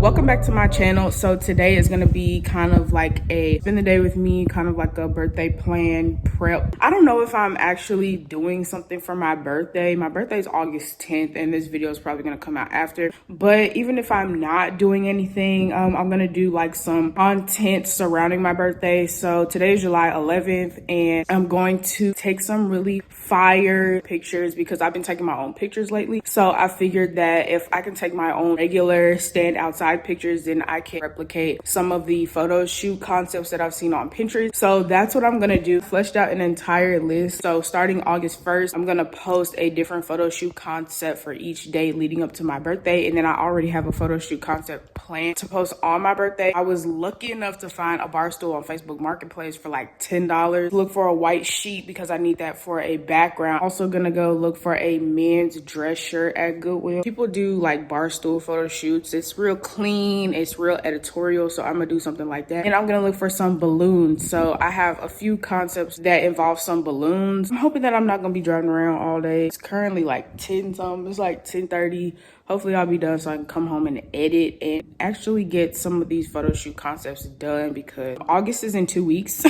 Welcome back to my channel. So today is gonna be kind of like a spend the day with me, kind of like a birthday plan prep. I don't know if I'm actually doing something for my birthday. My birthday is August 10th and this video is probably gonna come out after. But even if I'm not doing anything, I'm gonna do like some content surrounding my birthday. So today is July 11th and I'm going to take some really fire pictures because I've been taking my own pictures lately. So I figured that if I can take my own regular stand outside pictures, then I can replicate some of the photo shoot concepts that I've seen on Pinterest. So that's what I'm gonna do. Fleshed out an entire list. So starting August 1st, I'm gonna post a different photo shoot concept for each day leading up to my birthday. And then I already have a photo shoot concept planned to post on my birthday. I was lucky enough to find a bar stool on Facebook Marketplace for like $10. Look for a white sheet because I need that for a background. Also gonna go look for a men's dress shirt at Goodwill. People do like bar stool photo shoots. It's real clean, it's real editorial, so I'm gonna do something like that. And I'm gonna look for some balloons. So I have a few concepts that involve some balloons. I'm hoping that I'm not gonna be driving around all day. It's currently like 10 something, it's like 10:30. Hopefully I'll be done so I can come home and edit and actually get some of these photo shoot concepts done because August is in 2 weeks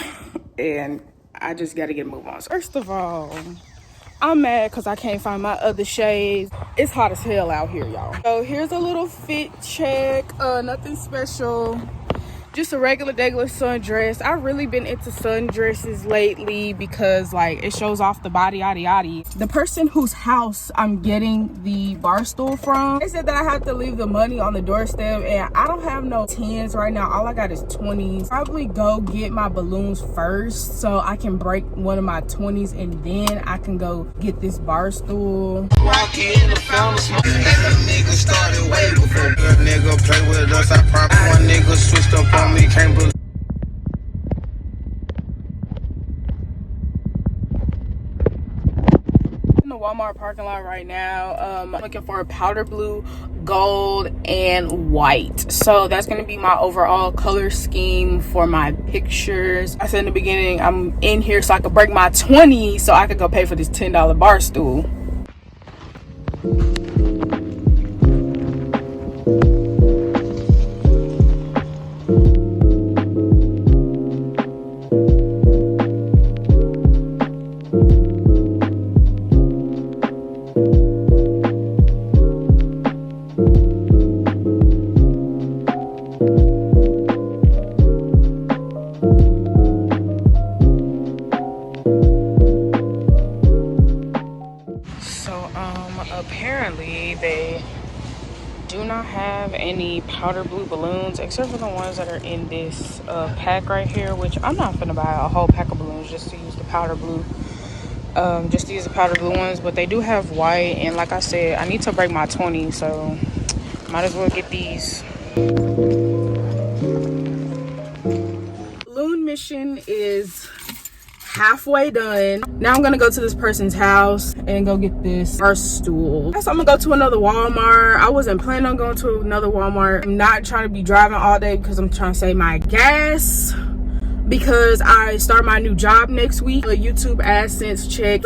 and I just gotta get a move on. So first of all, I'm mad because I can't find my other shades. It's hot as hell out here, y'all. So here's a little fit check. Nothing special. Just a regular sundress. I've really been into sundresses lately because like it shows off the body, yada yada. The person whose house I'm getting the bar stool from, they said that I have to leave the money on the doorstep and I don't have no 10s right now. All I got is 20s. Probably go get my balloons first so I can break one of my 20s and then I can go get this bar stool. Walking in the fountain smoke. And the nigga started way before the nigga play with us. I probably one nigga switched up on me, can't believe. In the Walmart parking lot right now. I'm looking for a powder blue, gold, and white. So that's gonna be my overall color scheme for my pictures. I said in the beginning, I'm in here so I could break my 20 so I could go pay for this $10 bar stool. Apparently they do not have any powder blue balloons except for the ones that are in this pack right here, which I'm not gonna buy a whole pack of balloons just to use the powder blue, ones. But they do have white, and like I said, I need to break my 20, so might as well get these. Balloon mission is halfway done. Now I'm gonna go to this person's house and go get this first stool. So I'm gonna go to another Walmart. I wasn't planning on going to another Walmart. I'm not trying to be driving all day because I'm trying to save my gas because I start my new job next week. A YouTube AdSense check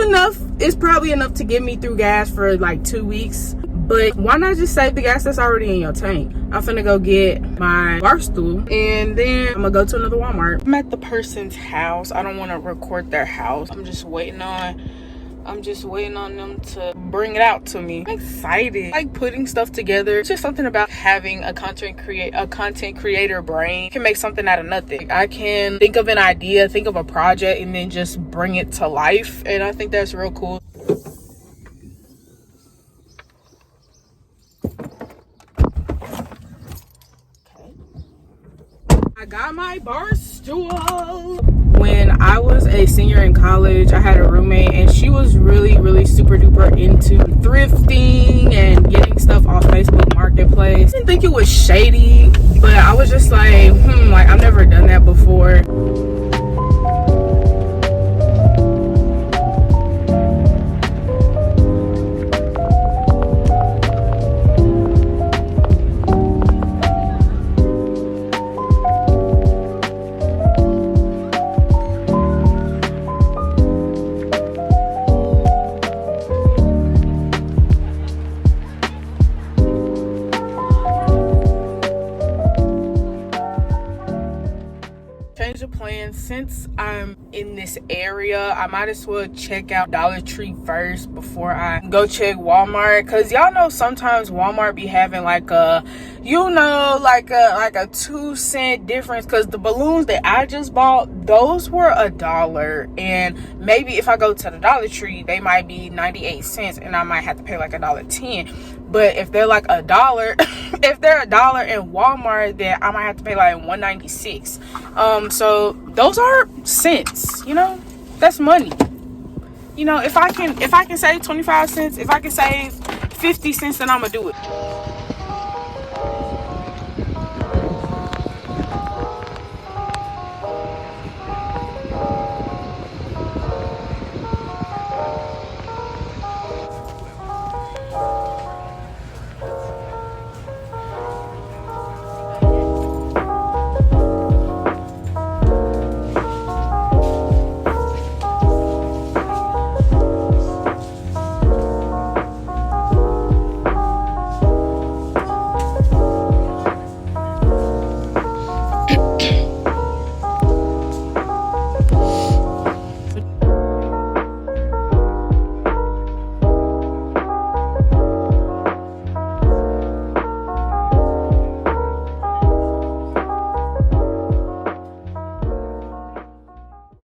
it's probably enough to get me through gas for like 2 weeks. But why not just save the gas that's already in your tank? I'm finna go get my bar stool and then I'm gonna go to another Walmart. I'm at the person's house. I don't want to record their house. I'm just waiting on them to bring it out to me. I'm excited. Like putting stuff together. It's just something about having a content creator brain. You can make something out of nothing. I can think of an idea, think of a project, and then just bring it to life. And I think that's real cool. I got my bar stool. When I was a senior in college, I had a roommate and she was really super duper into thrifting and getting stuff off Facebook Marketplace. I didn't think it was shady, but I was just like, like I've never done that before. Change of plan. Since I'm in this area, I might as well check out Dollar Tree first before I go check Walmart, because y'all know sometimes Walmart be having like a, you know, like a 2-cent difference, because the balloons that I just bought, those were $1, and maybe if I go to the Dollar Tree they might be 98 cents and I might have to pay like $1.10. But if they're like $1, if they're $1 in Walmart, then I might have to pay like $1.96. So those are cents, you know, that's money. You know, if I can save 25 cents, if I can save 50 cents, then I'm gonna do it.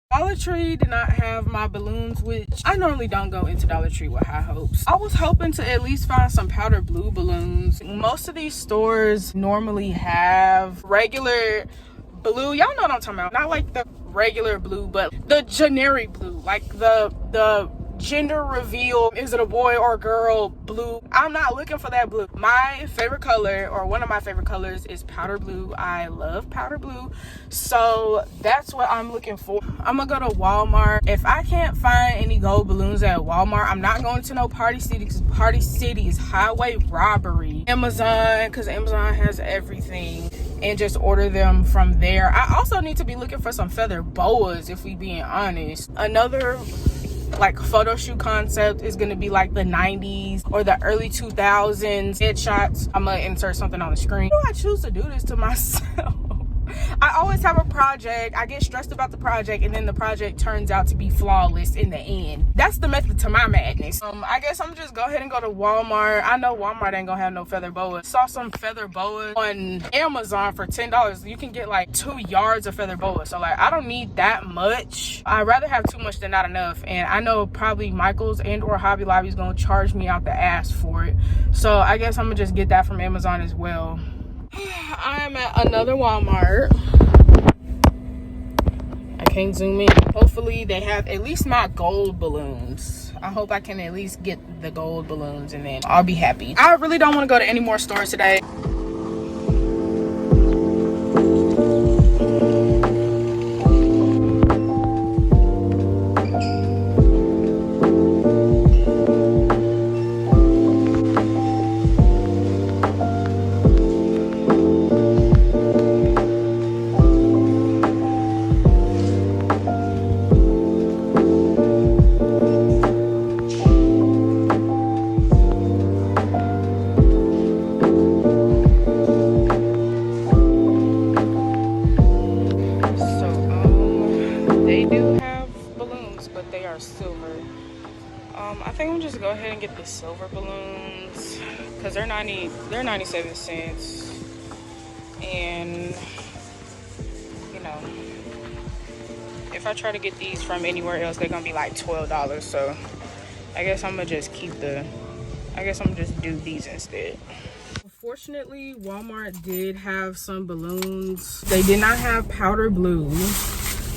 Dollar Tree did not have my balloons, which I normally don't go into Dollar Tree with high hopes. I was hoping to at least find some powder blue balloons. Most of these stores normally have regular blue. Y'all know what I'm talking about. Not like the regular blue, but the generic blue, like the gender reveal, is it a boy or a girl blue. I'm not looking for that blue. My favorite color, or one of my favorite colors, is powder blue. I love powder blue, so that's what I'm looking for. I'm gonna go to Walmart. If I can't find any gold balloons at Walmart, I'm not going to no Party City, because Party City is highway robbery. Amazon, because Amazon has everything, and just order them from there. I also need to be looking for some feather boas, if we being honest. Another like photo shoot concept is gonna be like the 90s or the early 2000s headshots. I'm gonna insert something on the screen. Why do I choose to do this to myself? I always have a project, I get stressed about the project, and then the project turns out to be flawless in the end. That's the method to my madness. I guess I'm just go ahead and go to Walmart. I know Walmart ain't gonna have no feather boas. Saw some feather boas on Amazon for $10. You can get like 2 yards of feather boas. So like, I don't need that much. I'd rather have too much than not enough. And I know probably Michael's and or Hobby Lobby is gonna charge me out the ass for it. So I guess I'm gonna just get that from Amazon as well. I am at another Walmart. I can't zoom in. Hopefully they have at least my gold balloons. I hope I can at least get the gold balloons, and then I'll be happy. I really don't want to go to any more stores today. I think I'm just go ahead and get the silver balloons, because they're 97 cents, and you know, if I try to get these from anywhere else, they're gonna be like $12. So I guess I'm gonna just do these instead. Fortunately, Walmart did have some balloons. They did not have powder blue,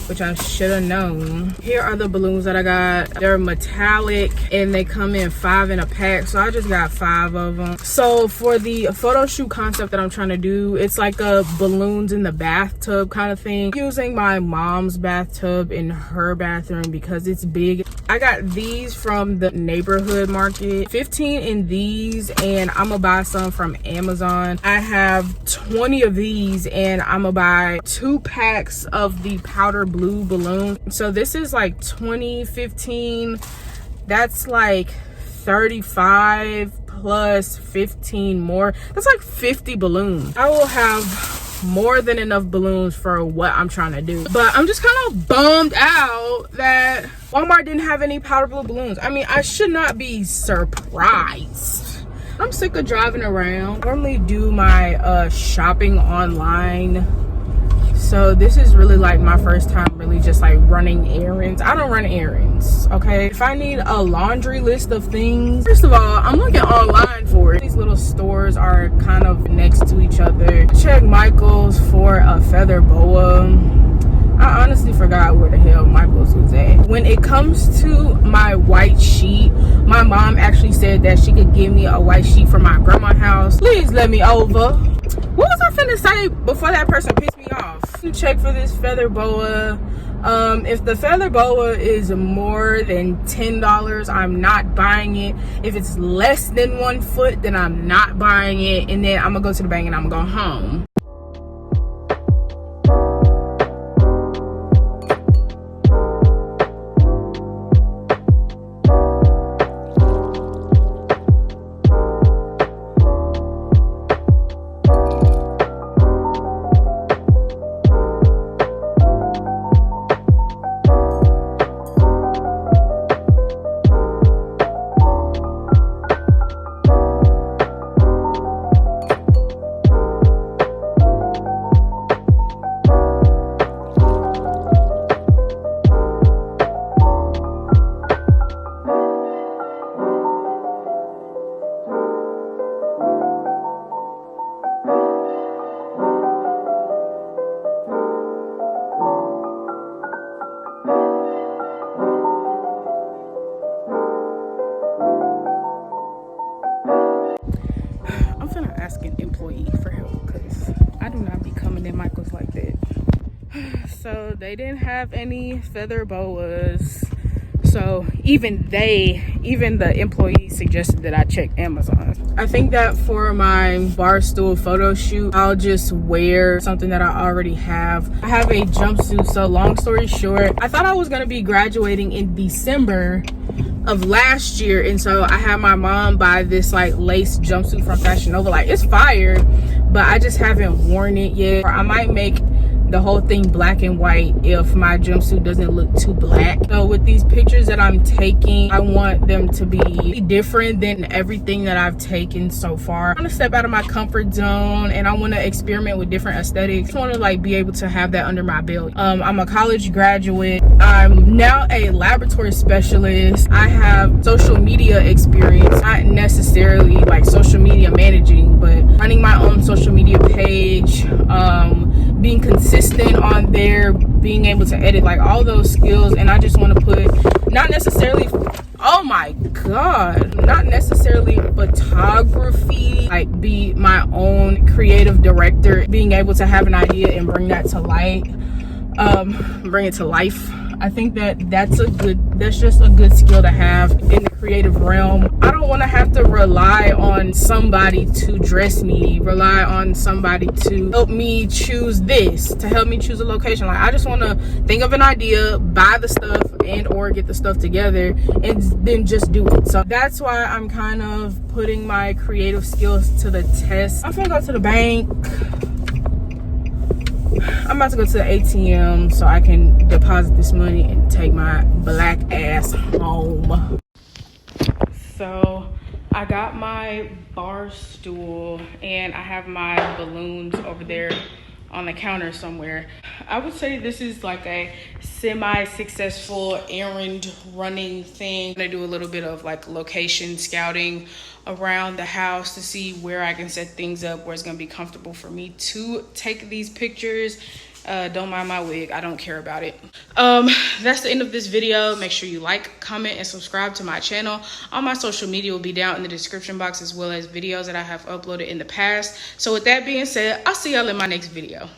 which I should have known. Here are the balloons that I got. They're metallic and they come in 5 in a pack, so I just got 5 of them. So for the photo shoot concept that I'm trying to do, it's like a balloons in the bathtub kind of thing, using my mom's bathtub in her bathroom because it's big. I got these from the neighborhood market, 15 in these, and I'm gonna buy some from Amazon. I have 20 of these, and I'm gonna buy 2 packs of the powder blue balloon. So this is like 20, 15, that's like 35 plus 15 more. That's like 50 balloons. I will have more than enough balloons for what I'm trying to do. But I'm just kind of bummed out that Walmart didn't have any powder blue balloons. I mean, I should not be surprised. I'm sick of driving around. I normally do my shopping online, so this is really like my first time really just like running errands. I don't run errands, okay? If I need a laundry list of things, first of all, I'm looking online for it. These little stores are kind of next to each other. Check Michael's for a feather boa. I honestly forgot where the hell Michael's was at. When it comes to my white sheet, my mom actually said that she could give me a white sheet from my grandma's house. Please let me over. What was I finna say before that person pissed me off? Check for this feather boa. If the feather boa is more than $10, I'm not buying it. If it's less than 1 foot, then I'm not buying it. And then I'm gonna go to the bank and I'm gonna go home. Ask an employee for help because I do not be coming in Michael's like that. So they didn't have any feather boas, so even the employee suggested that I check Amazon. I think that for my bar stool photo shoot, I'll just wear something that I already have. I have a jumpsuit, so long story short, I thought I was gonna be graduating in December of last year, and so I had my mom buy this like lace jumpsuit from Fashion Nova. Like, it's fire, but I just haven't worn it yet. Or I might make the whole thing black and white if my jumpsuit doesn't look too black. So with these pictures that I'm taking, I want them to be different than everything that I've taken so far. I want to step out of my comfort zone and I want to experiment with different aesthetics. I want to like be able to have that under my belt. I'm a college graduate. I'm now a laboratory specialist. I have social media experience, not necessarily like social media managing, but running my own social media page, being consistent on there, being able to edit, like all those skills. And I just want to put not necessarily, oh my god, not necessarily photography, like be my own creative director, being able to have an idea and bring that to light, bring it to life. I think that's just a good skill to have in the creative realm. I don't want to have to rely on somebody to dress me, rely on somebody to help me choose this, to help me choose a location. Like, I just want to think of an idea, buy the stuff, and or get the stuff together, and then just do it. So that's why I'm kind of putting my creative skills to the test. I'm gonna go to the bank. I'm about to go to the ATM so I can deposit this money and take my black ass home. So I got my bar stool and I have my balloons over there on the counter somewhere. I would say this is like a semi-successful errand running thing. I do a little bit of like location scouting around the house to see where I can set things up, where it's gonna be comfortable for me to take these pictures. Don't mind my wig, I don't care about it. That's the end of this video. Make sure you like, comment, and subscribe to my channel. All my social media will be down in the description box, as well as videos that I have uploaded in the past. So with that being said, I'll see y'all in my next video.